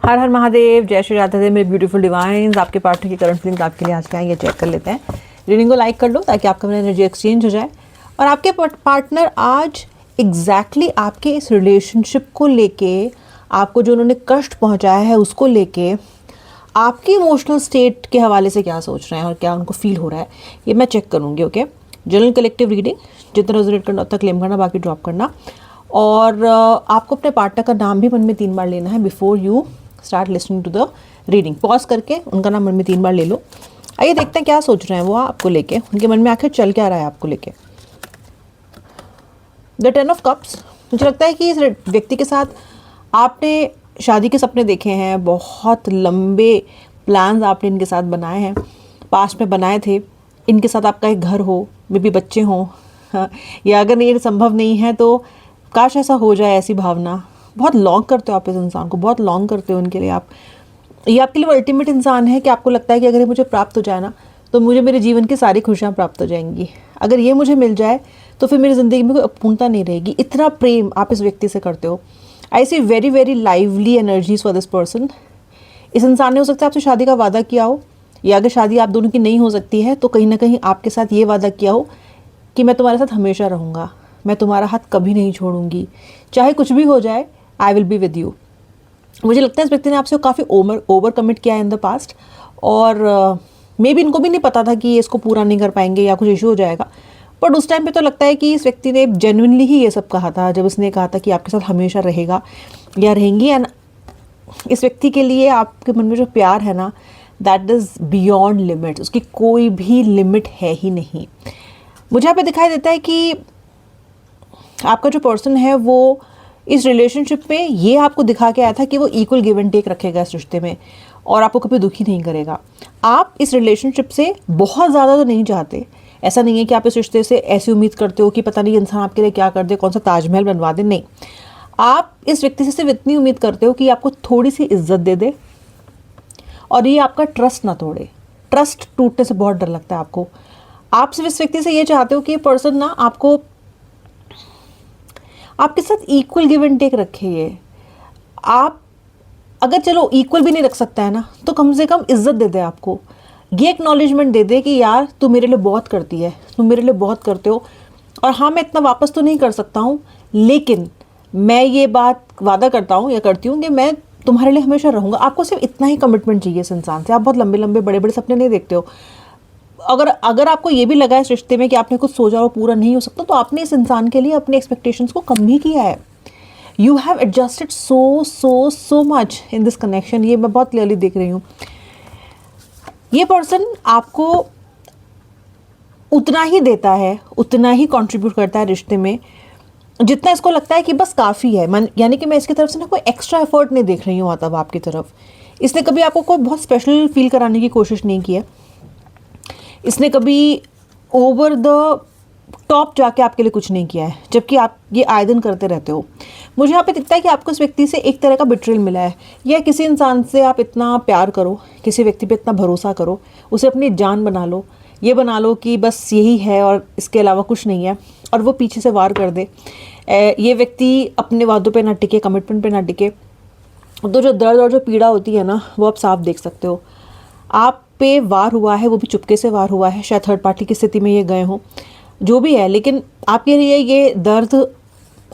हर हर महादेव, जय श्री राधे देव मेरे beautiful divine's. आपके पार्टनर की करंट फीलिंग्स आपके लिए आज क्या है ये चेक कर लेते हैं। रीडिंग को लाइक कर लो ताकि आपका मेरा एनर्जी एक्सचेंज हो जाए। और आपके पार्टनर आज एग्जैक्टली आपके इस रिलेशनशिप को लेके, आपको जो उन्होंने कष्ट पहुंचाया है उसको लेके, आपकी इमोशनल स्टेट के हवाले से क्या सोच रहे हैं और क्या उनको फील हो रहा है, ये मैं चेक करूँगी। ओके, जनरल कलेक्टिव रीडिंग, जितना रेजोनेट करना उतना क्लेम करना, बाकी ड्रॉप करना। और आपको अपने पार्टनर का नाम भी मन में 3 बार लेना है before you start listening to the reading. Pause करके उनका नाम मन में 3 बार ले लो। आइए देखते हैं क्या सोच रहे हैं वो आपको लेके, उनके मन में आखिर चल क्या रहा है आपको लेके। द 10 ऑफ कप्स, मुझे लगता है कि इस व्यक्ति के साथ आपने शादी के सपने देखे हैं, बहुत लंबे प्लान्स आपने इनके साथ बनाए हैं, पास्ट में बनाए थे। इनके साथ आपका एक घर हो, मे बी बच्चे हों, या अगर ये संभव नहीं है तो काश ऐसा हो जाए, ऐसी भावना। बहुत लॉन्ग करते हो आप इस इंसान को, बहुत लॉन्ग करते हो उनके लिए आप। ये आपके लिए वो अल्टीमेट इंसान है कि आपको लगता है कि अगर ये मुझे प्राप्त हो जाए ना तो मुझे मेरे जीवन की सारी खुशियाँ प्राप्त हो जाएंगी। अगर ये मुझे मिल जाए तो फिर मेरी ज़िंदगी में कोई अपूर्णता नहीं रहेगी। इतना प्रेम आप इस व्यक्ति से करते हो। I see very very lively energies for this person. इस इंसान ने हो सकता है आपसे शादी का वादा किया हो, या अगर शादी आप दोनों की नहीं हो सकती है तो कहीं ना कहीं आपके साथ ये वादा किया हो कि मैं तुम्हारे साथ हमेशा रहूँगा, मैं तुम्हारा हाथ कभी नहीं छोड़ूंगी, चाहे कुछ भी हो जाए, I will be with you. मुझे लगता है इस व्यक्ति ने आपसे काफ़ी ओवर कमिट किया है इन द पास्ट, और मे बी इनको भी नहीं पता था कि ये इसको पूरा नहीं कर पाएंगे या कुछ इशू हो जाएगा। बट उस टाइम पे तो लगता है कि इस व्यक्ति ने जेन्युइनली ही ये सब कहा था जब इसने कहा था कि आपके साथ हमेशा रहेगा या रहेंगी। एंड इस व्यक्ति के लिए आपके मन में जो प्यार है ना, दैट इज़ बियॉन्ड लिमिट्स। उसकी कोई भी लिमिट है ही नहीं। मुझे यहाँ पे दिखाई देता है कि आपका जो पर्सन है वो इस रिलेशनशिप में ये आपको दिखा के आया था कि वो इक्वल गिव एंड टेक रखेगा इस रिश्ते में, और आपको कभी दुखी नहीं करेगा। आप इस रिलेशनशिप से बहुत ज़्यादा तो नहीं चाहते। ऐसा नहीं है कि आप इस रिश्ते से ऐसी उम्मीद करते हो कि पता नहीं इंसान आपके लिए क्या कर दे, कौन सा ताजमहल बनवा दे। नहीं, आप इस व्यक्ति से सिर्फ इतनी उम्मीद करते हो कि आपको थोड़ी सी इज्जत दे दे और ये आपका ट्रस्ट ना तोड़े। ट्रस्ट टूटने से बहुत डर लगता है आपको। आप सिर्फ इस व्यक्ति से ये चाहते हो कि ये पर्सन ना आपको, आपके साथ इक्वल गिव एंड टेक रखे। ये आप अगर चलो इक्वल भी नहीं रख सकता है ना तो कम से कम इज्जत दे दे आपको। ये एक्नॉलेजमेंट दे दे कि यार तू मेरे लिए बहुत करती है, तुम मेरे लिए बहुत करते हो, और हाँ मैं इतना वापस तो नहीं कर सकता हूँ, लेकिन मैं ये बात वादा करता हूँ या करती हूँ कि मैं तुम्हारे लिए हमेशा रहूँगा। आपको सिर्फ इतना ही कमिटमेंट चाहिए इस इंसान से। आप बहुत लंबे लंबे बड़े बड़े सपने नहीं देखते हो। अगर आपको ये भी लगा इस रिश्ते में कि आपने कुछ सोचा और पूरा नहीं हो सकता, तो आपने इस इंसान के लिए अपने एक्सपेक्टेशंस को कम भी किया है। You have adjusted so much in this connection. ये मैं बहुत क्लियरली देख रही हूँ। ये पर्सन आपको उतना ही देता है, उतना ही कंट्रीब्यूट करता है रिश्ते में जितना इसको लगता है कि बस काफ़ी है। यानी कि मैं इसकी तरफ से ना कोई एक्स्ट्रा एफर्ट नहीं देख रही हूँ मतलब आपकी तरफ। इसने कभी आपको कोई बहुत स्पेशल फील कराने की कोशिश नहीं की है। इसने कभी ओवर द टॉप जाके आपके लिए कुछ नहीं किया है, जबकि आप ये आए दिन करते रहते हो। मुझे यहाँ पे दिखता है कि आपको इस व्यक्ति से एक तरह का बिट्रेल मिला है, या किसी इंसान से आप इतना प्यार करो, किसी व्यक्ति पे इतना भरोसा करो, उसे अपनी जान बना लो, ये बना लो कि बस यही है और इसके अलावा कुछ नहीं है, और वो पीछे से वार कर दे। ये व्यक्ति अपने वादों पे ना टिके, कमिटमेंट पे ना टिके, तो जो दर्द और जो पीड़ा होती है ना वो आप साफ देख सकते हो। आप पे वार हुआ है, वो भी चुपके से वार हुआ है, शायद थर्ड पार्टी की स्थिति में ये गए हों, जो भी है, लेकिन आपके लिए ये दर्द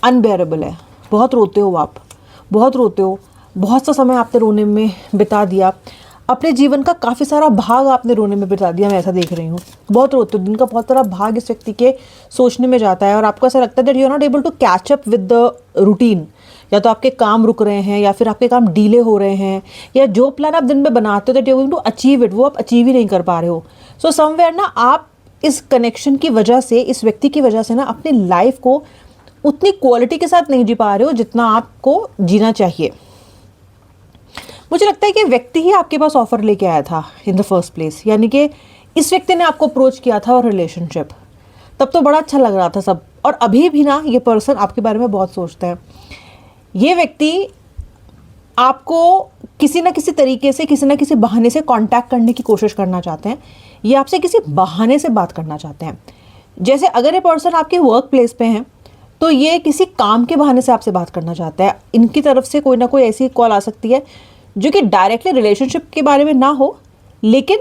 अनबेरेबल है। बहुत रोते हो आप, बहुत रोते हो। बहुत सा समय आपने रोने में बिता दिया, अपने जीवन का काफ़ी सारा भाग आपने रोने में बिता दिया। मैं ऐसा देख रही हूँ, बहुत रोते हो। दिन का बहुत सारा भाग इस व्यक्ति के सोचने में जाता है, और आपको ऐसा लगता है that you are not able to catch up with the routine. या तो आपके काम रुक रहे हैं, या फिर आपके काम डीले हो रहे हैं, या जो प्लान आप दिन में बनाते हो that you are going to achieve it, वो आप अचीव ही नहीं कर पा रहे हो। सो समवेयर ना आप इस कनेक्शन की वजह से, इस व्यक्ति की वजह से ना अपनी लाइफ को उतनी क्वालिटी के साथ नहीं जी पा रहे हो जितना आपको जीना चाहिए। मुझे लगता है कि व्यक्ति ही आपके पास ऑफर लेके आया था इन द फर्स्ट प्लेस। यानी कि इस व्यक्ति ने आपको अप्रोच किया था और रिलेशनशिप, तब तो बड़ा अच्छा लग रहा था सब। और अभी भी ना ये पर्सन आपके बारे में बहुत सोचते हैं। ये व्यक्ति आपको किसी ना किसी तरीके से, किसी ना किसी बहाने से कांटेक्ट करने की कोशिश करना चाहते हैं। ये आपसे किसी बहाने से बात करना चाहते हैं। जैसे अगर ये पर्सन आपके वर्क प्लेस पे हैं तो ये किसी काम के बहाने से आपसे बात करना चाहता है। इनकी तरफ से कोई ना कोई ऐसी कॉल आ सकती है जो कि डायरेक्टली रिलेशनशिप के बारे में ना हो, लेकिन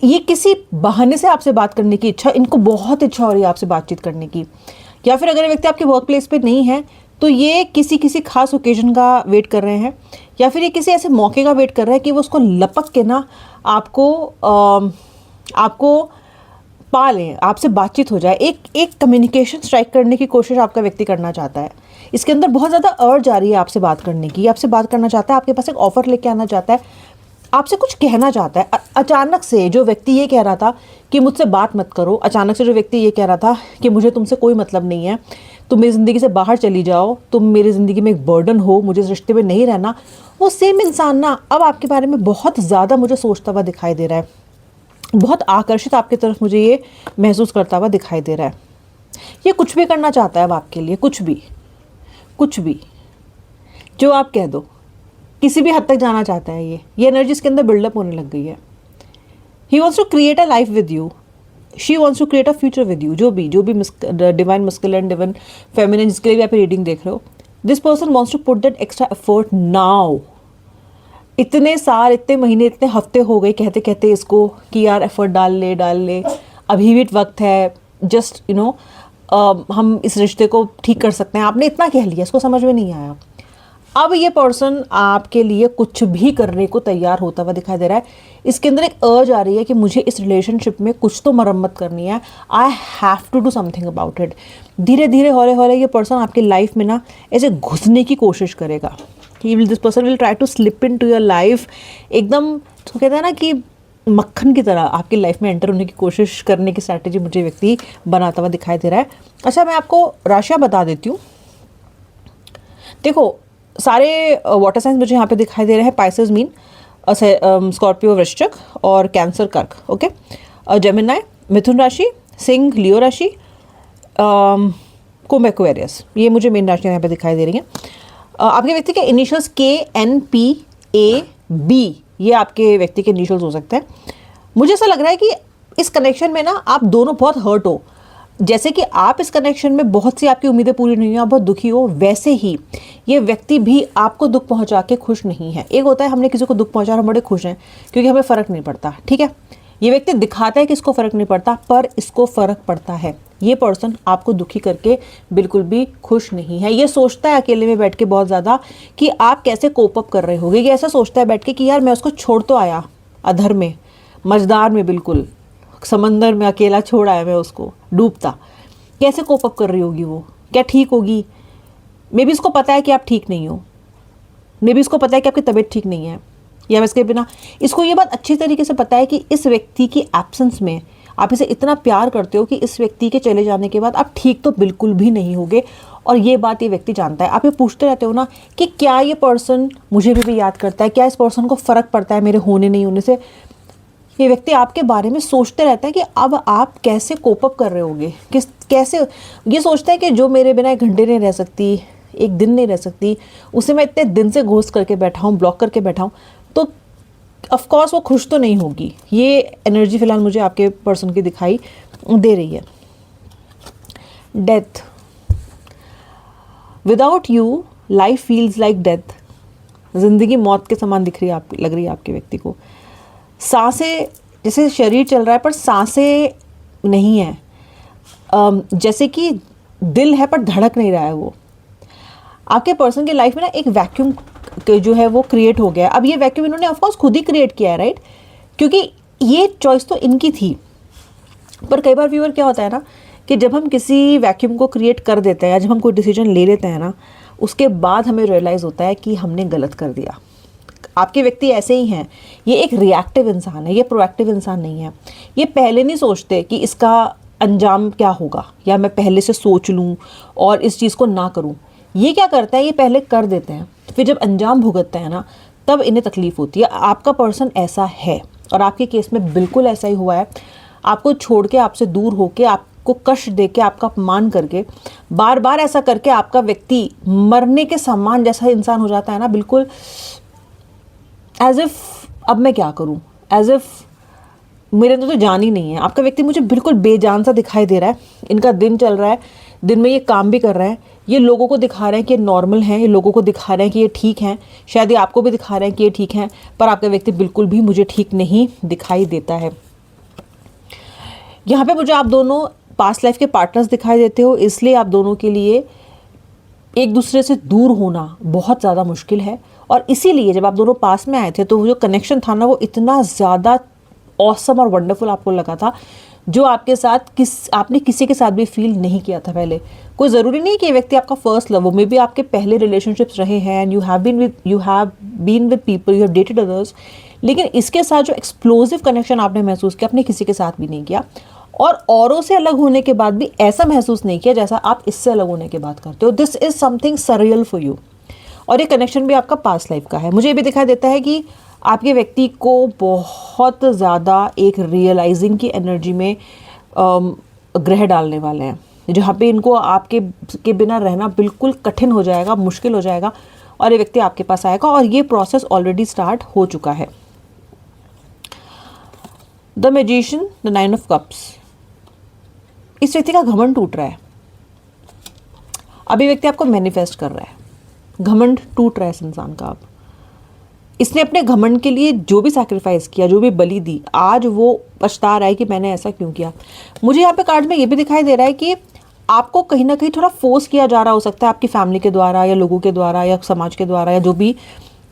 ये किसी बहाने से आपसे बात करने की इच्छा, इनको बहुत इच्छा हो रही है आपसे बातचीत करने की। या फिर अगर ये व्यक्ति आपके वर्क प्लेस पे नहीं है तो ये किसी किसी खास ओकेजन का वेट कर रहे हैं, या फिर ये किसी ऐसे मौके का वेट कर रहा है कि वो उसको लपक के ना आपको पा लें, आपसे बातचीत हो जाए। एक कम्युनिकेशन स्ट्राइक करने की कोशिश आपका व्यक्ति करना चाहता है। इसके अंदर बहुत ज़्यादा अर्ज आ रही है आपसे बात करने की, आपसे बात करना चाहता है, आपके पास एक ऑफर लेके आना चाहता है, आपसे कुछ कहना चाहता है। अचानक से जो व्यक्ति ये कह रहा था कि मुझसे बात मत करो, अचानक से जो व्यक्ति ये कह रहा था कि मुझे तुमसे कोई मतलब नहीं है, तुम मेरी ज़िंदगी से बाहर चली जाओ, तुम मेरी ज़िंदगी में एक बर्डन हो, मुझे इस रिश्ते में नहीं रहना, वो सेम इंसान ना अब आपके बारे में बहुत ज़्यादा मुझे सोचता हुआ दिखाई दे रहा है, बहुत आकर्षित आपकी तरफ मुझे ये महसूस करता हुआ दिखाई दे रहा है। ये कुछ भी करना चाहता है अब आपके लिए, कुछ भी जो आप कह दो, किसी भी हद तक जाना चाहता है। ये एनर्जी इसके अंदर बिल्डअप होने लग गई है। He wants to create a life with you, she wants to create a future with you. जो भी डिवाइन मस्कुलिन, डिवाइन फेमिनिन, जिसके लिए भी आप रीडिंग देख रहे हो, this person wants to put that extra effort now. इतने साल, इतने महीने, इतने हफ्ते हो गए कहते कहते इसको कि यार एफर्ट डाल ले, अभी भी वक्त है, जस्ट हम इस रिश्ते को ठीक कर सकते हैं। आपने इतना कह लिया, इसको समझ में नहीं आया। अब ये पर्सन आपके लिए कुछ भी करने को तैयार होता हुआ दिखाई दे रहा है। इसके अंदर एक अर्ज आ रही है कि मुझे इस रिलेशनशिप में कुछ तो मरम्मत करनी है, I have to do something about it. धीरे धीरे हौले हौले ये पर्सन आपकी लाइफ में ना ऐसे घुसने की कोशिश करेगा। This person will try to slip into your life, एकदम तो कहते हैं ना कि मक्खन की तरह आपकी लाइफ में एंटर होने की कोशिश करने की स्ट्रैटेजी मुझे व्यक्ति बनाता हुआ दिखाई दे रहा है। अच्छा, मैं आपको राशियाँ बता देती हूँ। देखो, सारे वाटर साइंस मुझे यहाँ पे दिखाई दे रहे हैं। पाइसेस मीन, स्कॉर्पियो वृश्चिक, और कैंसर कर्क, ओके। जेमिनी मिथुन राशि, सिंह लियो राशि, कुंभ एक्वेरियस, ये मुझे मेन राशियाँ यहाँ पे दिखाई दे रही हैं। आपके व्यक्ति के इनिशियल्स KNPAB, ये आपके व्यक्ति के इनिशियल्स हो सकते हैं। मुझे ऐसा लग रहा है कि इस कनेक्शन में ना आप दोनों बहुत हर्ट हो। जैसे कि आप इस कनेक्शन में बहुत सी आपकी उम्मीदें पूरी नहीं हुई, आप बहुत दुखी हो, वैसे ही ये व्यक्ति भी आपको दुख पहुंचा के खुश नहीं है। एक होता है हमने किसी को दुख पहुंचा, हम बड़े खुश हैं क्योंकि हमें फ़र्क नहीं पड़ता, ठीक है। ये व्यक्ति दिखाता है कि इसको फ़र्क नहीं पड़ता, पर इसको फ़र्क पड़ता है। ये पर्सन आपको दुखी करके बिल्कुल भी खुश नहीं है। ये सोचता है अकेले में बैठ के बहुत ज़्यादा कि आप कैसे कोप अप कर रहे होगे। ये ऐसा सोचता है बैठ के कि यार मैं उसको छोड़ तो आया अधर में, मझदार में, बिल्कुल समंदर में अकेला छोड़ आया मैं उसको डूबता, कैसे कोप अप कर रही होगी वो, क्या ठीक होगी। मे बी इसको पता है कि आप ठीक नहीं हो, मे बी इसको पता है कि आपकी तबीयत ठीक नहीं है, या इसके बिना इसको ये बात अच्छी तरीके से पता है कि इस व्यक्ति की एब्सेंस में आप इसे इतना प्यार करते हो कि इस व्यक्ति के चले जाने के बाद आप ठीक तो बिल्कुल भी नहीं होगे। और ये बात ये व्यक्ति जानता है। आप ये पूछते रहते हो ना कि क्या ये पर्सन मुझे भी याद करता है, क्या इस पर्सन को फ़र्क पड़ता है मेरे होने नहीं होने से। ये व्यक्ति आपके बारे में सोचते रहता है कि अब आप कैसे कोप अप कर रहे होगे, कैसे। ये सोचता है कि जो मेरे बिना एक घंटे नहीं रह सकती, एक दिन नहीं रह सकती, उसे मैं इतने दिन से घोस्ट करके बैठा हूँ, ब्लॉक करके बैठा हूँ, तो ऑफ कोर्स वो खुश तो नहीं होगी। ये एनर्जी फिलहाल मुझे आपके पर्सन की दिखाई दे रही है। Death, without you life feels like death. जिंदगी मौत के समान लग रही है आपके व्यक्ति को। सांसें, जैसे शरीर चल रहा है पर सांसें नहीं है, जैसे कि दिल है पर धड़क नहीं रहा है वो। आपके पर्सन की लाइफ में ना एक वैक्यूम जो है वो क्रिएट हो गया है। अब ये वैक्यूम इन्होंने ऑफकोर्स खुद ही क्रिएट किया है, राइट, क्योंकि ये चॉइस तो इनकी थी। पर कई बार व्यूअर क्या होता है ना कि जब हम किसी वैक्यूम को क्रिएट कर देते हैं या जब हम कोई डिसीजन ले लेते हैं ना, उसके बाद हमें रियलाइज़ होता है कि हमने गलत कर दिया। आपके व्यक्ति ऐसे ही हैं। ये एक रिएक्टिव इंसान है, ये प्रोएक्टिव इंसान नहीं है। ये पहले नहीं सोचते कि इसका अंजाम क्या होगा, या मैं पहले से सोच लूँ और इस चीज़ को ना करूँ। ये क्या करता है, ये पहले कर देते हैं, फिर जब अंजाम भुगतते हैं ना तब इन्हें तकलीफ होती है। आपका पर्सन ऐसा है और आपके केस में बिल्कुल ऐसा ही हुआ है। आपको छोड़ के, आपसे दूर होके, आपको कष्ट दे के, आपका अपमान करके, बार बार ऐसा करके आपका व्यक्ति मरने के समान जैसा इंसान हो जाता है ना, बिल्कुल एज इफ अब मैं क्या करूं, एज इफ मेरे अंदर तो जान ही नहीं है। आपका व्यक्ति मुझे बिल्कुल बेजान सा दिखाई दे रहा है। इनका दिन चल रहा है, दिन में ये काम भी कर रहा है, ये लोगों को दिखा रहे हैं कि ये नॉर्मल हैं, ये लोगों को दिखा रहे हैं कि ये ठीक हैं, शायद ये आपको भी दिखा रहे हैं कि ये ठीक हैं, पर आपका व्यक्ति बिल्कुल भी मुझे ठीक नहीं दिखाई देता है। यहाँ पे मुझे आप दोनों पास्ट लाइफ के पार्टनर्स दिखाई देते हो, इसलिए आप दोनों के लिए एक दूसरे से दूर होना बहुत ज़्यादा मुश्किल है। और इसीलिए जब आप दोनों पास में आए थे तो वो जो कनेक्शन था ना, वो इतना ज़्यादा ऑसम और वंडरफुल आपको लगा था, जो आपके साथ आपने किसी के साथ भी फील नहीं किया था पहले। कोई ज़रूरी नहीं कि ये व्यक्ति आपका फर्स्ट लव हो, मे बी आपके पहले रिलेशनशिप्स रहे हैं and you have been with people, you have dated others, लेकिन इसके साथ जो एक्सप्लोसिव कनेक्शन आपने महसूस किया, आपने किसी के साथ भी नहीं किया। और औरों से अलग होने के बाद भी ऐसा महसूस नहीं किया जैसा आप इससे अलग होने के बाद करते हो। This is something surreal for you. और ये कनेक्शन भी आपका पास्ट लाइफ का है। मुझे ये भी दिखाई देता है कि आपके व्यक्ति को बहुत ज़्यादा एक रियलाइजिंग की एनर्जी में ग्रह डालने वाले हैं, जहाँ पे इनको आपके के बिना रहना बिल्कुल कठिन हो जाएगा, मुश्किल हो जाएगा, और ये व्यक्ति आपके पास आएगा। और ये प्रोसेस ऑलरेडी स्टार्ट हो चुका है। The magician, the 9 of cups. इस व्यक्ति का घमंड टूट रहा है। अभी व्यक्ति आपको मैनिफेस्ट कर रहा है, घमंड टूट रहा है इस इंसान का। अब इसने अपने घमंड के लिए जो भी सैक्रिफाइस किया, जो भी बलि दी, आज वो पछता रहा है कि मैंने ऐसा क्यों किया। मुझे यहाँ पे कार्ड में ये भी दिखाई दे रहा है कि आपको कहीं ना कहीं थोड़ा फोर्स किया जा रहा हो सकता है, आपकी फैमिली के द्वारा या लोगों के द्वारा या समाज के द्वारा या जो भी,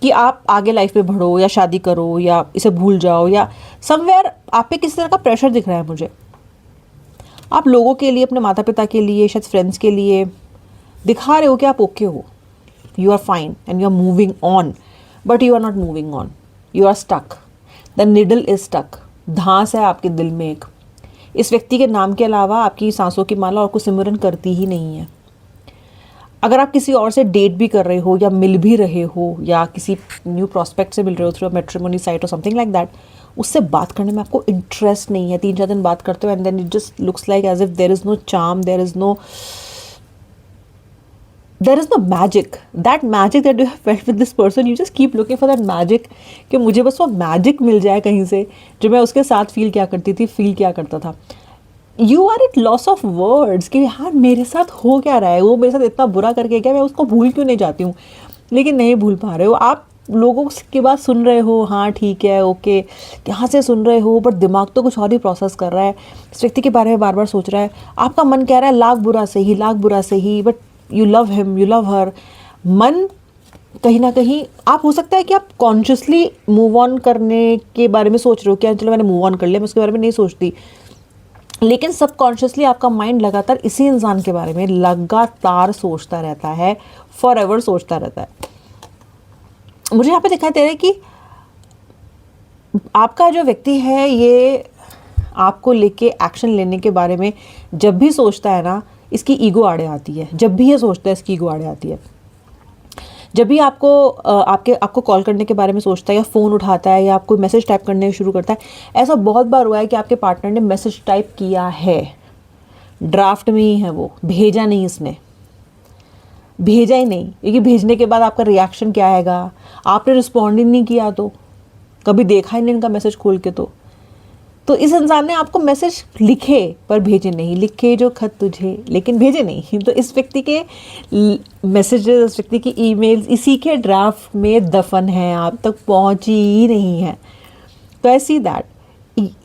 कि आप आगे लाइफ में बढ़ो या शादी करो या इसे भूल जाओ, या समवेयर आप पे किसी तरह का प्रेशर दिख रहा है मुझे। आप लोगों के लिए, अपने माता पिता के लिए, शायद फ्रेंड्स के लिए दिखा रहे हो कि आप ओके हो, you are fine and you are moving on, but you are not moving on, you are stuck. The needle is stuck. धांस है आपके दिल में एक। इस व्यक्ति के नाम के अलावा आपकी सांसों की माला और कुछ सिमरन करती ही नहीं है। अगर आप किसी और से डेट भी कर रहे हो या मिल भी रहे हो या किसी न्यू प्रॉस्पेक्ट से मिल रहे हो थ्रू मैट्रिमोनी साइट और समथिंग लाइक दैट, उससे बात करने में आपको इंटरेस्ट नहीं है। 3-4 दिन बात करते हो and then it just looks like as if there is no charm, there is no magic. That magic that you have felt with this person, you just keep looking for that magic, कि मुझे बस वो magic मिल जाए कहीं से, जो मैं उसके साथ फील किया करता था। You are at loss of words कि यार मेरे साथ हो क्या रहा है, वो मेरे साथ इतना बुरा करके क्या, मैं उसको भूल क्यों नहीं जाती हूँ, लेकिन नहीं भूल पा रहे हो। आप लोगों की बात सुन रहे हो, हाँ ठीक है ओके, यहाँ से सुन रहे हो, बट दिमाग तो कुछ और ही प्रोसेस कर रहा है, इस व्यक्ति के बारे में बार बार सोच रहा है। आपका मन कह रहा है लाख बुरा से ही, but you love him, you love her. मन कहीं ना कहीं, आप हो सकता है कि आप कॉन्शियसली मूव ऑन करने के बारे में सोच रहे हो, क्या चलो मैंने मूव ऑन कर लिया, मैं उसके बारे में नहीं सोचती, लेकिन सबकॉन्शियसली आपका माइंड लगातार इसी इंसान के बारे में लगातार सोचता रहता है, फॉर एवर सोचता रहता है। मुझे यहाँ पे दिखाई दे रहा है कि आपका जो व्यक्ति है ये आपको लेके एक्शन लेने के बारे में जब भी सोचता है ना, इसकी ईगो आड़े आती है। जब भी ये सोचता है इसकी ईगो आड़े आती है। जब भी आपको कॉल करने के बारे में सोचता है या फ़ोन उठाता है या आपको मैसेज टाइप करने शुरू करता है, ऐसा बहुत बार हुआ है कि आपके पार्टनर ने मैसेज टाइप किया है, ड्राफ्ट में ही है वो, भेजा नहीं, इसने भेजा ही नहीं, क्योंकि भेजने के बाद आपका रिएक्शन क्या आएगा, आपने रिस्पॉन्ड ही नहीं किया, तो कभी देखा ही नहीं इनका मैसेज खोल के, तो इस इंसान ने आपको मैसेज लिखे पर भेजे नहीं, लिखे जो खत तुझे लेकिन भेजे नहीं। तो इस व्यक्ति के मैसेजेस, इस व्यक्ति की ईमेल्स इसी के ड्राफ्ट में दफन है, आप तक पहुंची ही नहीं है। तो आई सी दैट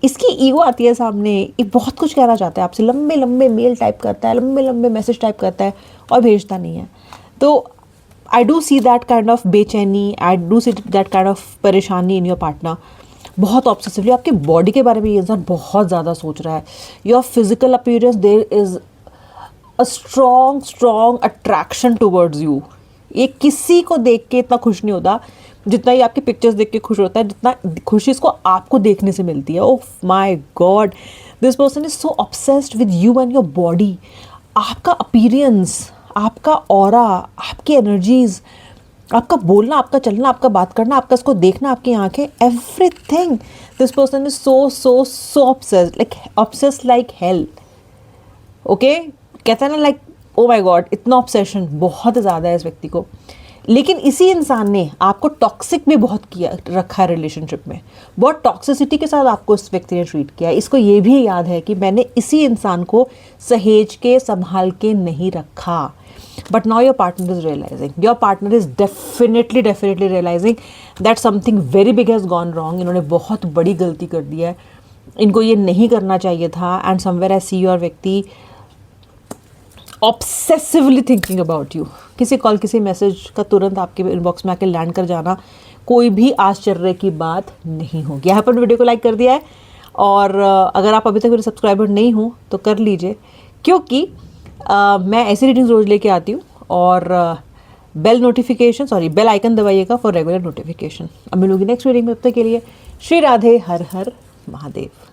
इसकी ईगो आती है सामने, ये बहुत कुछ कहना चाहता है आपसे, लंबे लंबे मेल टाइप करता है, लंबे लंबे मैसेज टाइप करता है और भेजता नहीं है। तो I do see that kind of बेचैनी, I do see that kind of परेशानी इन योर पार्टनर। बहुत ऑब्सेसिवली आपकी बॉडी के बारे में ये इंसान बहुत ज़्यादा सोच रहा है। Your physical appearance, there is a strong attraction towards you. ये किसी को देख के इतना खुश नहीं होता जितना ये आपकी पिक्चर्स देख के खुश होता है, जितना खुशी इसको आपको देखने से मिलती है। Oh my God, this person is so obsessed with you and your body. आपका अपीयरेंस, आपका ऑरा, आपकी एनर्जीज, आपका बोलना, आपका चलना, आपका बात करना, आपका इसको देखना, आपकी आंखें, everything. This person is so obsessed like hell. Okay, कहते हैं ना लाइक ओ माय गॉड, इतना ऑब्सेशन बहुत ज़्यादा है इस व्यक्ति को। लेकिन इसी इंसान ने आपको टॉक्सिक भी बहुत किया रखा है रिलेशनशिप में, बहुत टॉक्सिसिटी के साथ आपको इस व्यक्ति ने ट्रीट किया है। इसको ये भी याद है कि मैंने इसी इंसान को सहेज के संभाल के नहीं रखा। But now your partner is realising, your partner is definitely realising that something very big has gone wrong. इन्होंने बहुत बड़ी गलती कर दी है, इनको ये नहीं करना चाहिए था। And somewhere I see your व्यक्ति ऑब्सेसिवली थिंकिंग अबाउट यू। किसी कॉल किसी मैसेज का तुरंत आपके इनबॉक्स में आके लैंड कर जाना कोई भी आश्चर्य की बात नहीं होगी। यहाँ पर वीडियो को लाइक कर दिया है, और अगर आप अभी तक मेरे सब्सक्राइबर नहीं हो तो कर लीजिए, क्योंकि मैं ऐसी रीडिंग्स रोज लेके आती हूँ। और बेल आइकन दबाइएगा फॉर रेगुलर नोटिफिकेशन। अब मिलूंगी नेक्स्ट रीडिंग में, तब तक के लिए श्री राधे, हर हर महादेव।